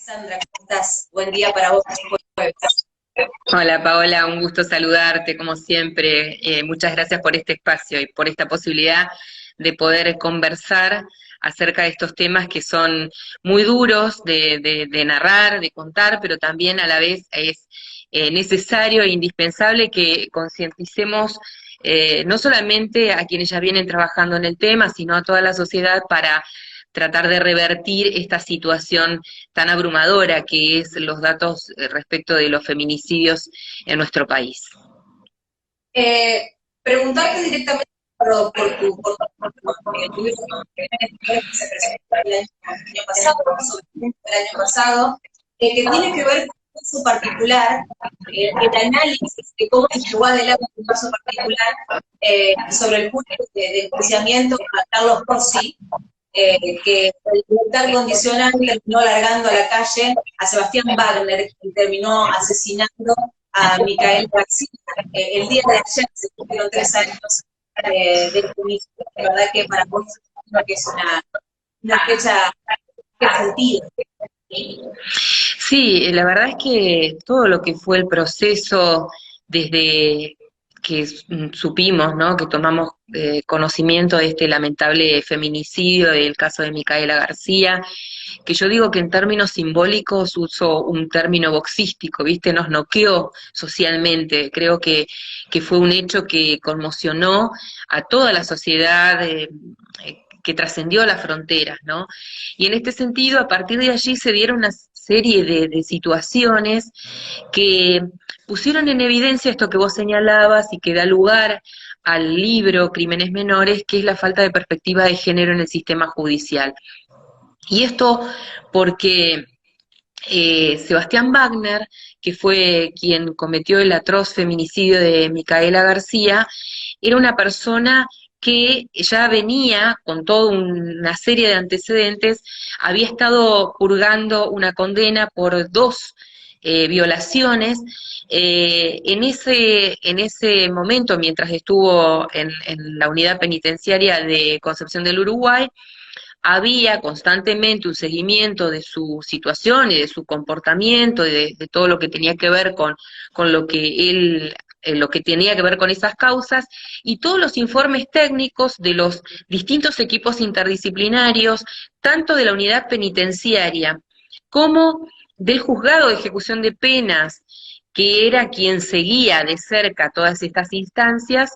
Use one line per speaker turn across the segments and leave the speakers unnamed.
Sandra, ¿cómo estás? Buen día para vos. Jueves.
Hola Paola, un gusto saludarte como siempre. Muchas gracias por este espacio y por esta posibilidad de poder conversar acerca de estos temas que son muy duros de narrar, de contar, pero también a la vez es necesario e indispensable que concienticemos no solamente a quienes ya vienen trabajando en el tema, sino a toda la sociedad para tratar de revertir esta situación tan abrumadora que es los datos respecto de los feminicidios en nuestro país.
Eh, Preguntarte directamente por tu libro que se presentó el año pasado, sobre el año pasado, que tiene que ver con un caso particular, el análisis de cómo se llevó adelante un caso particular sobre el juicio de enjuiciamiento a Carlos Rossi, que el libertad condicional terminó largando a la calle a Sebastián Wagner, quien terminó asesinando a Micaela García. El día de ayer se cumplieron 3 años del juicio. La verdad que para vos creo que es una fecha que sentido.
Sí, la verdad es que todo lo que fue el proceso desde que supimos, ¿no? Que tomamos conocimiento de este lamentable feminicidio, del caso de Micaela García, que yo digo que en términos simbólicos uso un término boxístico, ¿viste? Nos noqueó socialmente. Creo que fue un hecho que conmocionó a toda la sociedad, que trascendió las fronteras, ¿no? Y en este sentido, a partir de allí se dieron una serie de situaciones que pusieron en evidencia esto que vos señalabas y que da lugar al libro Crímenes Menores, que es la falta de perspectiva de género en el sistema judicial. Y esto porque Sebastián Wagner, que fue quien cometió el atroz feminicidio de Micaela García, era una persona que ya venía con toda una serie de antecedentes, había estado purgando una condena por dos violaciones. En ese momento, mientras estuvo en la unidad penitenciaria de Concepción del Uruguay, había constantemente un seguimiento de su situación y de su comportamiento, de todo lo que tenía que ver con lo que él, lo que tenía que ver con esas causas, y todos los informes técnicos de los distintos equipos interdisciplinarios, tanto de la unidad penitenciaria como del juzgado de ejecución de penas, que era quien seguía de cerca todas estas instancias,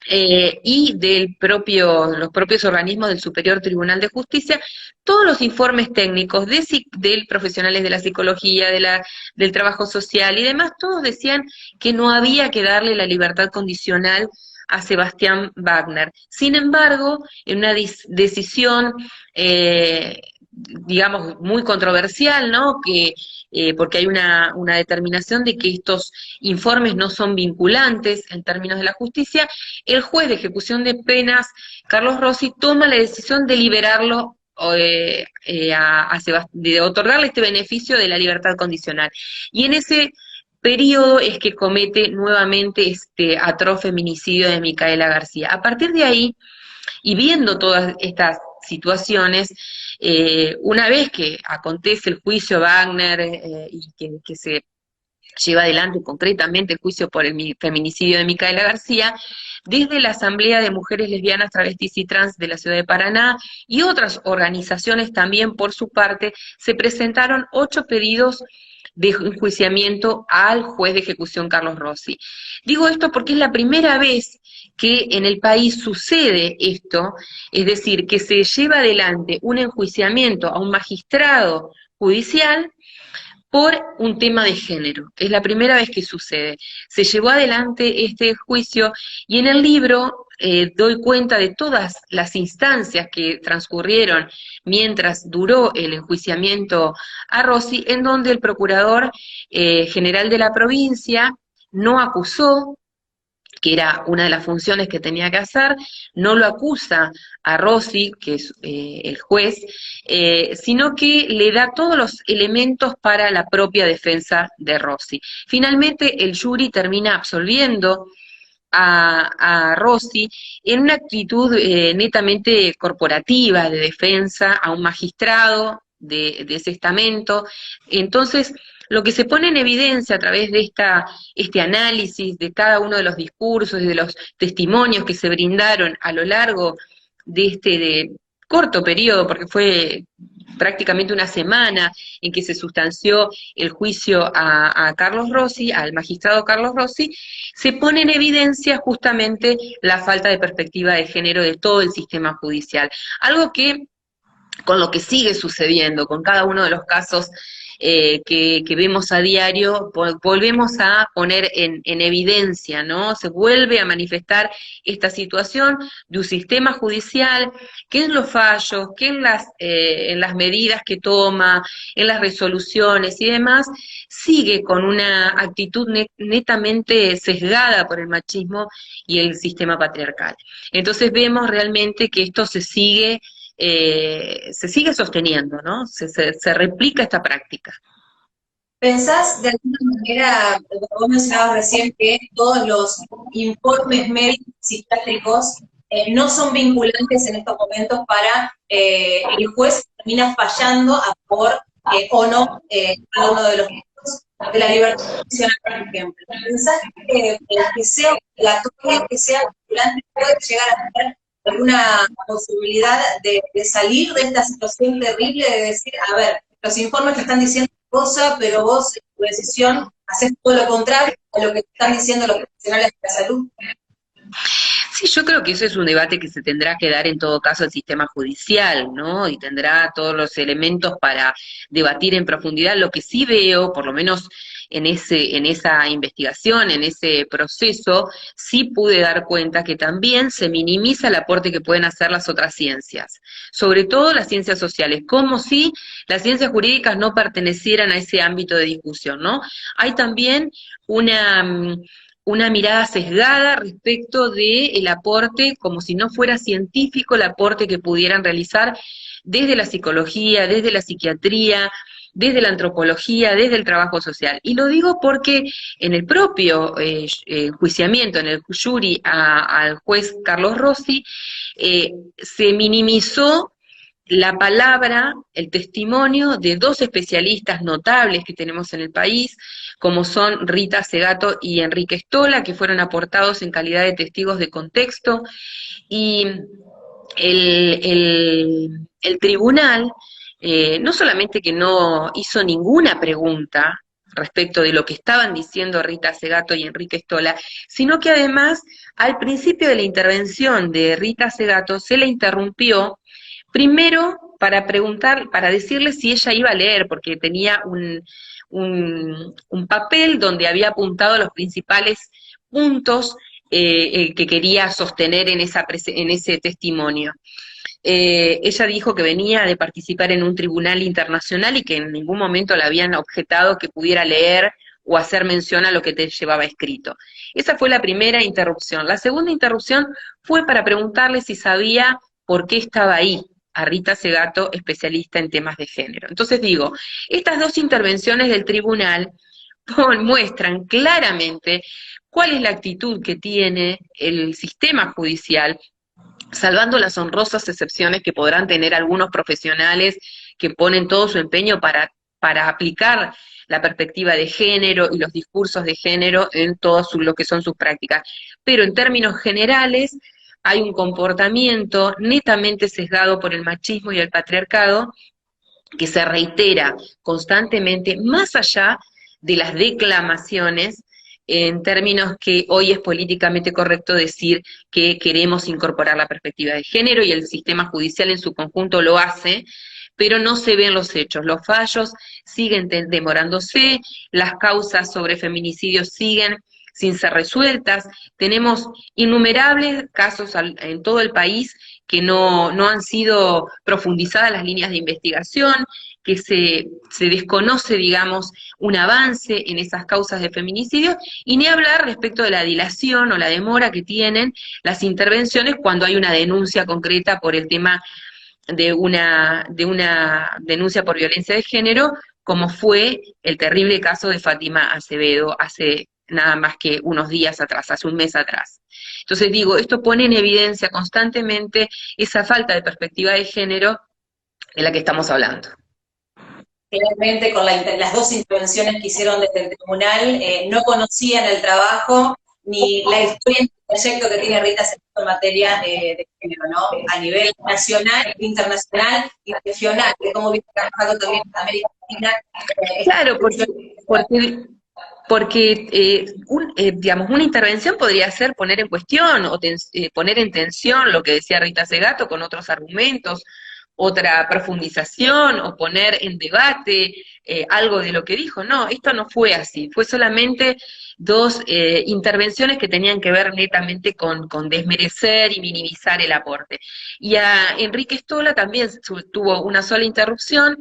y los propios organismos del Superior Tribunal de Justicia, todos los informes técnicos de profesionales de la psicología, del trabajo social y demás, todos decían que no había que darle la libertad condicional a Sebastián Wagner. Sin embargo, en una decisión, digamos, muy controversial, ¿no? Porque hay una determinación de que estos informes no son vinculantes en términos de la justicia, el juez de ejecución de penas, Carlos Rossi, toma la decisión de liberarlo, de otorgarle este beneficio de la libertad condicional. Y en ese periodo es que comete nuevamente este atroz feminicidio de Micaela García. A partir de ahí, y viendo todas estas situaciones, una vez que acontece el juicio Wagner, y que se lleva adelante concretamente el juicio por el feminicidio de Micaela García, desde la Asamblea de Mujeres Lesbianas, Travestis y Trans de la Ciudad de Paraná y otras organizaciones también por su parte, se presentaron 8 pedidos de enjuiciamiento al juez de ejecución Carlos Rossi. Digo esto porque es la primera vez que en el país sucede esto, es decir, que se lleva adelante un enjuiciamiento a un magistrado judicial por un tema de género. Es la primera vez que sucede. Se llevó adelante este juicio y en el libro doy cuenta de todas las instancias que transcurrieron mientras duró el enjuiciamiento a Rossi, en donde el procurador general de la provincia no acusó, que era una de las funciones que tenía que hacer, no lo acusa a Rossi, que es el juez, sino que le da todos los elementos para la propia defensa de Rossi. Finalmente, el jury termina absolviendo a Rossi en una actitud netamente corporativa de defensa a un magistrado de ese estamento. Entonces, lo que se pone en evidencia a través de este análisis de cada uno de los discursos y de los testimonios que se brindaron a lo largo de este corto periodo, porque fue prácticamente una semana en que se sustanció el juicio a Carlos Rossi, al magistrado Carlos Rossi, se pone en evidencia justamente la falta de perspectiva de género de todo el sistema judicial. Algo que, con lo que sigue sucediendo, con cada uno de los casos que vemos a diario, volvemos a poner en evidencia, ¿no? Se vuelve a manifestar esta situación de un sistema judicial que en los fallos, que en las medidas que toma, en las resoluciones y demás, sigue con una actitud netamente sesgada por el machismo y el sistema patriarcal. Entonces vemos realmente que esto se sigue sosteniendo, ¿no? Se replica esta práctica.
¿Pensás de alguna manera, vos mencionabas recién que todos los informes médicos psiquiátricos no son vinculantes en estos momentos para el juez termina fallando a favor o no cada uno de los casos de la libertad condicional, por ejemplo? ¿Pensás que sea obligatorio, que sea vinculante, puede llegar a tener alguna posibilidad de salir de esta situación terrible de decir, a ver, los informes te están diciendo una cosa, pero vos en tu decisión haces todo lo contrario a lo que te están diciendo los profesionales de la salud?
Sí, yo creo que ese es un debate que se tendrá que dar en todo caso el sistema judicial, ¿no? Y tendrá todos los elementos para debatir en profundidad. Lo que sí veo, por lo menos en esa investigación, en ese proceso, sí pude dar cuenta que también se minimiza el aporte que pueden hacer las otras ciencias, sobre todo las ciencias sociales, como si las ciencias jurídicas no pertenecieran a ese ámbito de discusión, ¿no? Hay también una mirada sesgada respecto del aporte, como si no fuera científico el aporte que pudieran realizar desde la psicología, desde la psiquiatría, desde la antropología, desde el trabajo social. Y lo digo porque en el propio enjuiciamiento, en el jury al juez Carlos Rossi, se minimizó la palabra, el testimonio de dos especialistas notables que tenemos en el país, como son Rita Segato y Enrique Stola, que fueron aportados en calidad de testigos de contexto, y el tribunal no solamente que no hizo ninguna pregunta respecto de lo que estaban diciendo Rita Segato y Enrique Stola, sino que además al principio de la intervención de Rita Segato se le interrumpió, primero para preguntar, para decirle si ella iba a leer, porque tenía un papel donde había apuntado los principales puntos que quería sostener en ese testimonio. Ella dijo que venía de participar en un tribunal internacional y que en ningún momento le habían objetado que pudiera leer o hacer mención a lo que te llevaba escrito. Esa fue la primera interrupción. La segunda interrupción fue para preguntarle si sabía por qué estaba ahí, a Rita Segato, especialista en temas de género. Entonces digo, estas dos intervenciones del tribunal muestran claramente cuál es la actitud que tiene el sistema judicial, salvando las honrosas excepciones que podrán tener algunos profesionales que ponen todo su empeño para aplicar la perspectiva de género y los discursos de género en todo lo que son sus prácticas. Pero en términos generales, hay un comportamiento netamente sesgado por el machismo y el patriarcado que se reitera constantemente, más allá de las declamaciones, en términos que hoy es políticamente correcto decir que queremos incorporar la perspectiva de género y el sistema judicial en su conjunto lo hace, pero no se ven los hechos. Los fallos siguen demorándose, las causas sobre feminicidios siguen sin ser resueltas. Tenemos innumerables casos en todo el país que no han sido profundizadas las líneas de investigación, que se desconoce, digamos, un avance en esas causas de feminicidio, y ni hablar respecto de la dilación o la demora que tienen las intervenciones cuando hay una denuncia concreta por el tema de una denuncia por violencia de género, como fue el terrible caso de Fátima Acevedo hace nada más que unos días atrás, hace un mes atrás. Entonces digo, esto pone en evidencia constantemente esa falta de perspectiva de género de la que estamos hablando.
claramente con las dos intervenciones que hicieron desde el tribunal, no conocían el trabajo ni la historia y el proyecto que tiene Rita Segato en materia de género, ¿no? A nivel nacional, internacional y regional, que como viene trabajando también en América Latina.
Claro, porque digamos, una intervención podría ser poner en cuestión o poner en tensión lo que decía Rita Segato con otros argumentos, otra profundización o poner en debate algo de lo que dijo. No, esto no fue así, fue solamente dos intervenciones que tenían que ver netamente con desmerecer y minimizar el aporte. Y a Enrique Stola también tuvo una sola interrupción,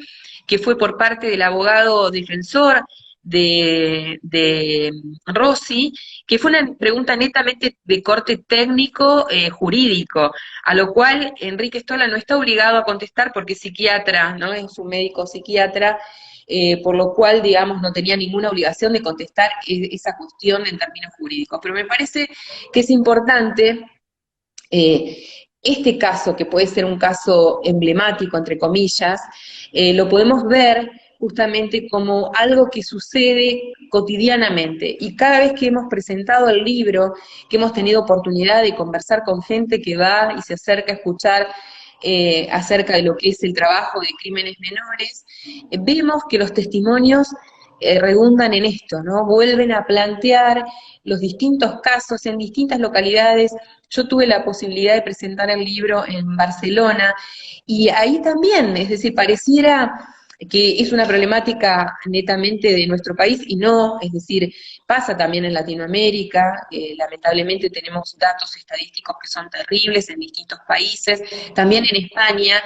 que fue por parte del abogado defensor de Rossi, que fue una pregunta netamente de corte técnico jurídico, a lo cual Enrique Stola no está obligado a contestar porque es psiquiatra, ¿no? Es un médico psiquiatra, por lo cual, digamos, no tenía ninguna obligación de contestar esa cuestión en términos jurídicos. Pero me parece que es importante este caso, que puede ser un caso emblemático, entre comillas, lo podemos ver justamente como algo que sucede cotidianamente. Y cada vez que hemos presentado el libro, que hemos tenido oportunidad de conversar con gente que va y se acerca a escuchar acerca de lo que es el trabajo de crímenes menores, vemos que los testimonios redundan en esto, ¿no? Vuelven a plantear los distintos casos en distintas localidades. Yo tuve la posibilidad de presentar el libro en Barcelona, y ahí también, es decir, pareciera que es una problemática netamente de nuestro país, y no, es decir, pasa también en Latinoamérica, lamentablemente tenemos datos estadísticos que son terribles en distintos países, también en España.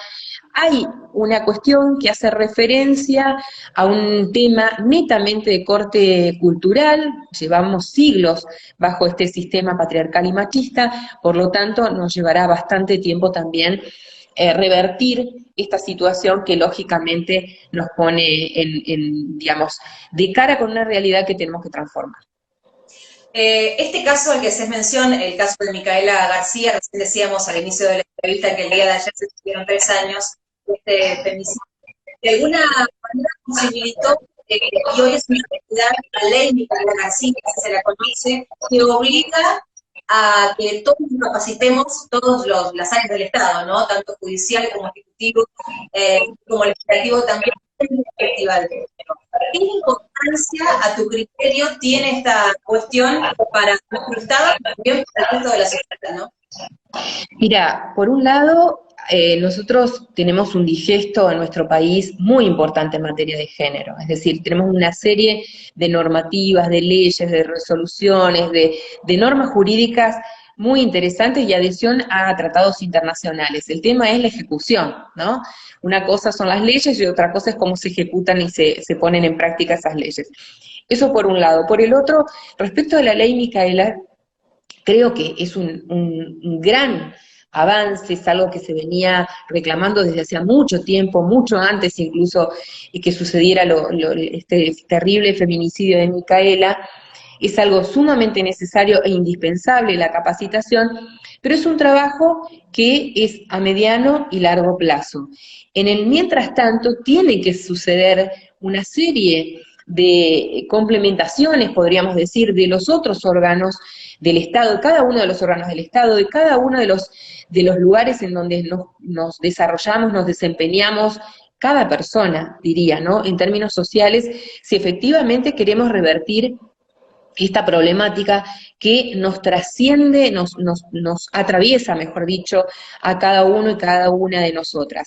Hay una cuestión que hace referencia a un tema netamente de corte cultural, llevamos siglos bajo este sistema patriarcal y machista, por lo tanto nos llevará bastante tiempo también revertir esta situación que lógicamente nos pone digamos, de cara con una realidad que tenemos que transformar.
Este caso al que haces mención, el caso de Micaela García, recién decíamos al inicio de la entrevista que el día de ayer se cumplieron 3 años de este femicidio, de alguna manera posibilitó, y hoy es una realidad, la ley Micaela García, que se la conoce, que obliga a que todos nos capacitemos, todas las áreas del Estado, ¿no? Tanto judicial como ejecutivo, como legislativo también, en perspectiva de género. ¿Qué importancia, a tu criterio, tiene esta cuestión para nuestro Estado y también para el resto de la sociedad, ¿no?
Mira, por un lado, nosotros tenemos un digesto en nuestro país muy importante en materia de género, es decir, tenemos una serie de normativas, de leyes, de resoluciones, de normas jurídicas muy interesantes y adhesión a tratados internacionales. El tema es la ejecución, ¿no? Una cosa son las leyes y otra cosa es cómo se ejecutan y se ponen en práctica esas leyes. Eso por un lado. Por el otro, respecto de la ley Micaela, creo que es un gran avance, es algo que se venía reclamando desde hacía mucho tiempo, mucho antes incluso que sucediera este terrible feminicidio de Micaela. Es algo sumamente necesario e indispensable la capacitación, pero es un trabajo que es a mediano y largo plazo. En el mientras tanto tiene que suceder una serie de complementaciones, podríamos decir, de los otros órganos del Estado, de cada uno de los órganos del Estado, de cada uno de los lugares en donde nos desarrollamos, nos desempeñamos, cada persona, diría, ¿no? En términos sociales, si efectivamente queremos revertir esta problemática que nos trasciende, nos atraviesa, mejor dicho, a cada uno y cada una de nosotras.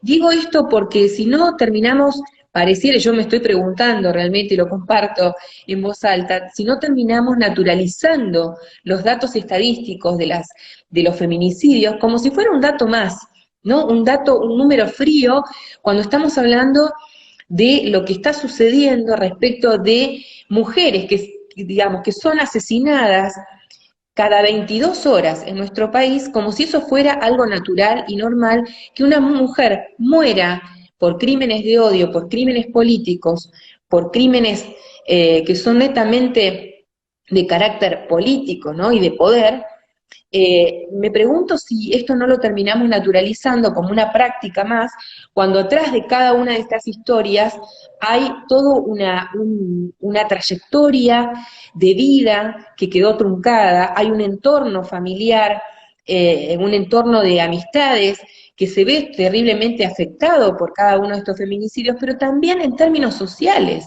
Digo esto porque si no terminamos, pareciera, yo me estoy preguntando realmente y lo comparto en voz alta, si no terminamos naturalizando los datos estadísticos de los feminicidios como si fuera un dato más, ¿no? Un número frío, cuando estamos hablando de lo que está sucediendo respecto de mujeres digamos, que son asesinadas cada 22 horas en nuestro país, como si eso fuera algo natural y normal, que una mujer muera por crímenes de odio, por crímenes políticos, por crímenes que son netamente de carácter político, ¿no? Y de poder, me pregunto si esto no lo terminamos naturalizando como una práctica más, cuando atrás de cada una de estas historias hay toda una trayectoria de vida que quedó truncada, hay un entorno familiar, un entorno de amistades que se ve terriblemente afectado por cada uno de estos feminicidios, pero también en términos sociales.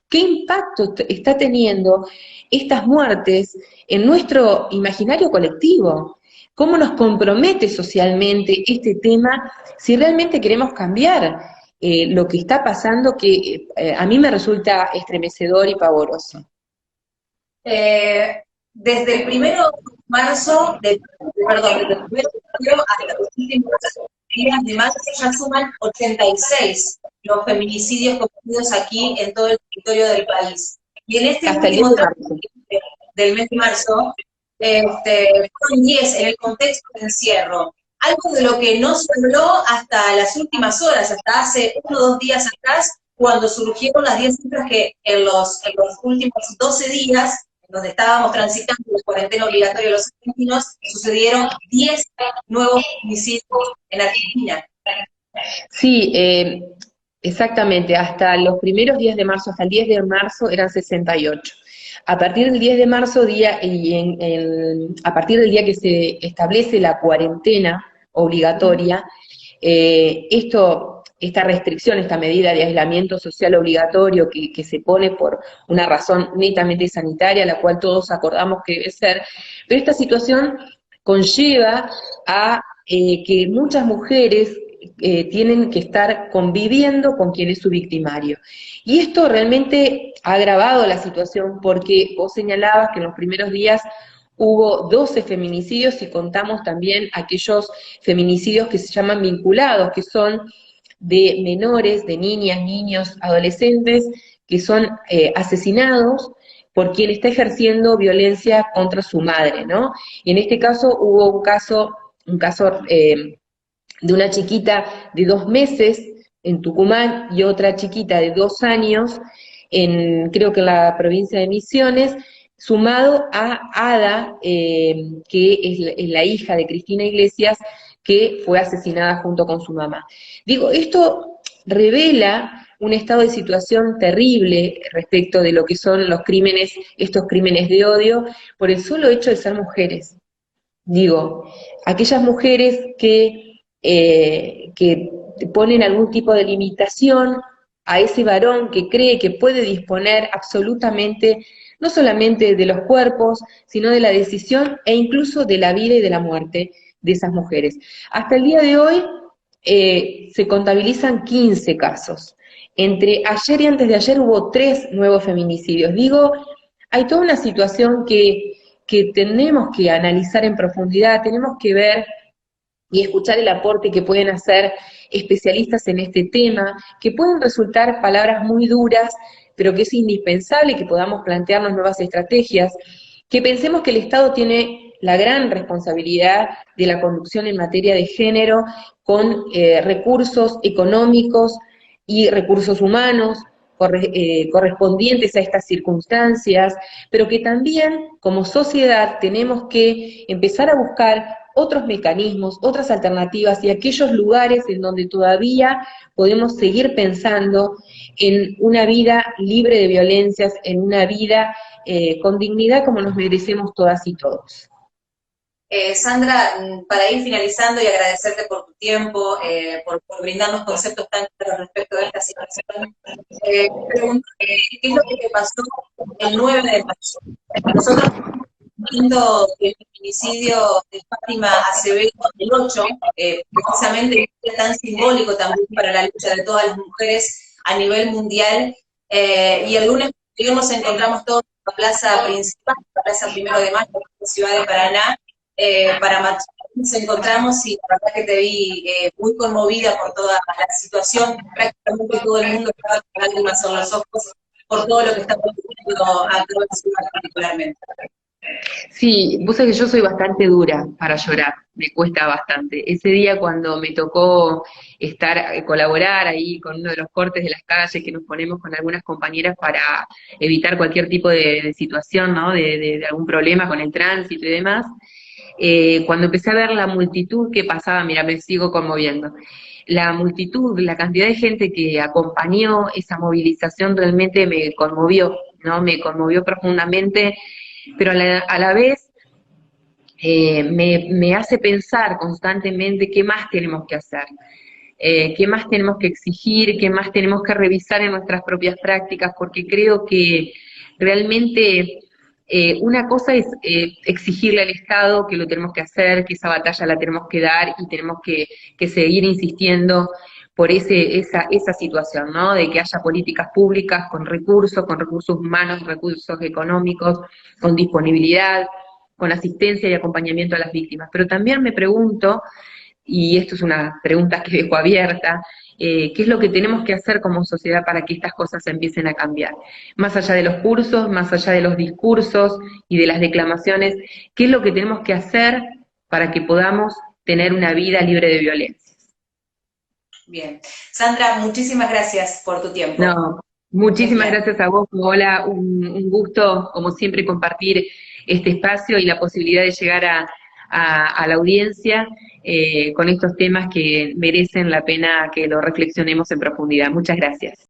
¿Qué impacto está teniendo estas muertes en nuestro imaginario colectivo? ¿Cómo nos compromete socialmente este tema si realmente queremos cambiar lo que está pasando, que a mí me resulta estremecedor y pavoroso?
Desde el 1 de marzo, perdón, desde el 1 de febrero hasta los últimos días de marzo ya suman 86 los feminicidios cometidos aquí en todo el territorio del país. Y en este
Hasta el 10
último
de
tramo
marzo.
del mes de marzo, fueron 10 en el contexto de encierro. Algo de lo que no se habló hasta las últimas horas, hasta hace 1 o 2 días atrás, cuando surgieron las 10 cifras que en los últimos 12 días, donde estábamos transitando la cuarentena obligatoria de los argentinos, sucedieron 10 nuevos homicidios en Argentina.
Sí, exactamente, hasta los primeros días de marzo, hasta el 10 de marzo eran 68. A partir del 10 de marzo, a partir del día que se establece la cuarentena obligatoria, esta restricción, esta medida de aislamiento social obligatorio que se pone por una razón netamente sanitaria, la cual todos acordamos que debe ser, pero esta situación conlleva a que muchas mujeres tienen que estar conviviendo con quien es su victimario. Y esto realmente ha agravado la situación porque vos señalabas que en los primeros días hubo 12 feminicidios y contamos también aquellos feminicidios que se llaman vinculados, que son de menores, de niñas, niños, adolescentes, que son asesinados por quien está ejerciendo violencia contra su madre, ¿no? Y en este caso hubo un caso de una chiquita de 2 meses en Tucumán y otra chiquita de 2 años creo que en la provincia de Misiones, sumado a Ada, que es la hija de Cristina Iglesias, que fue asesinada junto con su mamá. Digo, esto revela un estado de situación terrible respecto de lo que son los crímenes, estos crímenes de odio, por el solo hecho de ser mujeres. Digo, aquellas mujeres que ponen algún tipo de limitación a ese varón que cree que puede disponer absolutamente, no solamente de los cuerpos, sino de la decisión e incluso de la vida y de la muerte de esas mujeres. Hasta el día de hoy se contabilizan 15 casos. Entre ayer y antes de ayer hubo 3 nuevos feminicidios. Digo, hay toda una situación que tenemos que analizar en profundidad, tenemos que ver y escuchar el aporte que pueden hacer especialistas en este tema, que pueden resultar palabras muy duras, pero que es indispensable que podamos plantearnos nuevas estrategias, que pensemos que el Estado tiene la gran responsabilidad de la conducción en materia de género con recursos económicos y recursos humanos correspondientes a estas circunstancias, pero que también como sociedad tenemos que empezar a buscar otros mecanismos, otras alternativas y aquellos lugares en donde todavía podemos seguir pensando en una vida libre de violencias, en una vida con dignidad como nos merecemos todas y todos.
Sandra, para ir finalizando y agradecerte por tu tiempo, por brindarnos conceptos tan claros respecto de esta situación, pregunto, ¿qué es lo que te pasó el 9 de mayo? Nosotros estamos viendo el feminicidio de Fátima Acevedo el 8, precisamente un día tan simbólico también para la lucha de todas las mujeres a nivel mundial, y el lunes nos encontramos todos en la plaza principal, la plaza 1 de Mayo, en la ciudad de Paraná, para marchar. Nos encontramos y la verdad que te vi muy conmovida por toda la situación, prácticamente todo el mundo estaba con lágrimas en los ojos por todo lo que está ocurriendo acá en la ciudad particularmente.
Sí, vos sabés que yo soy bastante dura para llorar, me cuesta bastante. Ese día cuando me tocó colaborar ahí con uno de los cortes de las calles que nos ponemos con algunas compañeras para evitar cualquier tipo de situación, ¿no? De algún problema con el tránsito y demás, cuando empecé a ver la multitud que pasaba, mira, me sigo conmoviendo, la multitud, la cantidad de gente que acompañó esa movilización realmente me conmovió, ¿no? Me conmovió profundamente, pero a la vez me hace pensar constantemente qué más tenemos que hacer, qué más tenemos que exigir, qué más tenemos que revisar en nuestras propias prácticas, porque creo que realmente una cosa es exigirle al Estado que lo tenemos que hacer, que esa batalla la tenemos que dar y tenemos que seguir insistiendo por esa situación, ¿no? De que haya políticas públicas con recursos humanos, recursos económicos, con disponibilidad, con asistencia y acompañamiento a las víctimas. Pero también me pregunto, y esto es una pregunta que dejo abierta, ¿qué es lo que tenemos que hacer como sociedad para que estas cosas empiecen a cambiar? Más allá de los cursos, más allá de los discursos y de las declamaciones, ¿qué es lo que tenemos que hacer para que podamos tener una vida libre de violencia?
Bien. Sandra, muchísimas gracias por tu tiempo.
No, muchísimas
Muy
gracias a vos, Paola, un gusto, como siempre, compartir este espacio y la posibilidad de llegar a la audiencia con estos temas que merecen la pena que lo reflexionemos en profundidad. Muchas gracias.